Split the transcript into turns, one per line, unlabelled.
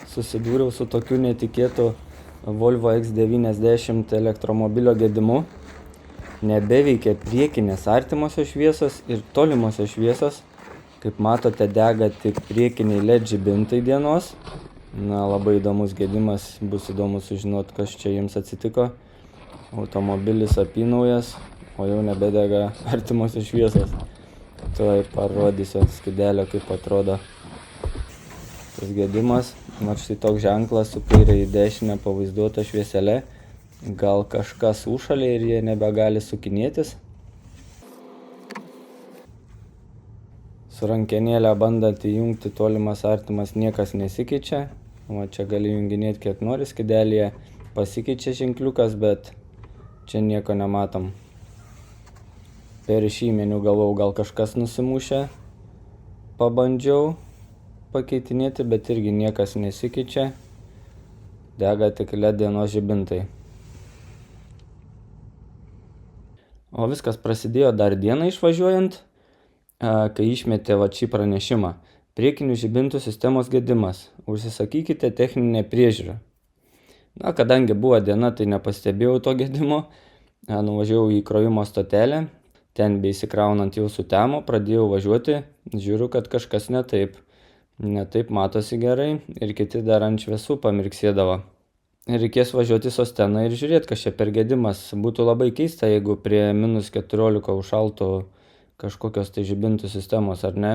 susidūriau su tokiu netikėtu Volvo X90 elektromobilio gedimu. Nebeveikia priekinės artimosios šviesos ir tolimosios šviesos. Kaip matote, dega tik priekiniai LED žibintai dienos. Labai įdomus gedimas, bus įdomu sužinoti, kas čia jiems atsitiko. Automobilis apynaujas, o jau nebedega artimosios šviesos. Tuoj parodysiu ant skydelio, kaip atrodo tas gedimas. Mat štai toks ženklas su kairė į dešinę pavaizduota švieselė. Gal kažkas užšalė ir jie nebegali sukinėtis. Su rankenėlę bandant įjungti tolimas artimas niekas nesikeičia. O čia gali junginėti kiek nori skydelėje. Pasikeičia ženkliukas, bet čia nieko nematom. Per šį meniu galvojau, gal kažkas nusimušė. Pabandžiau pakeitinėti, bet irgi niekas nesikeičia. Dega tik LED dienos žibintai. O viskas prasidėjo dar dieną išvažiuojant, kai išmetė šį pranešimą. Priekinių žibintų sistemos gedimas. Užsisakykite techninę priežiūrą. Kadangi buvo diena, tai nepastebėjau to gedimo. Nuvažiavau į krovimo stotelę. Ten beįsikraunant jau sutemo, pradėjau važiuoti. Žiūriu, kad kažkas ne taip. Netaip matosi gerai ir kiti dar ant šviesų pamirksėdavo. Reikės važiuoti sosteną ir žiūrėti, kas čia per gedimas. Būtų labai keista, jeigu prie -14 užšaltų kažkokios tai žibintų sistemos, ar ne?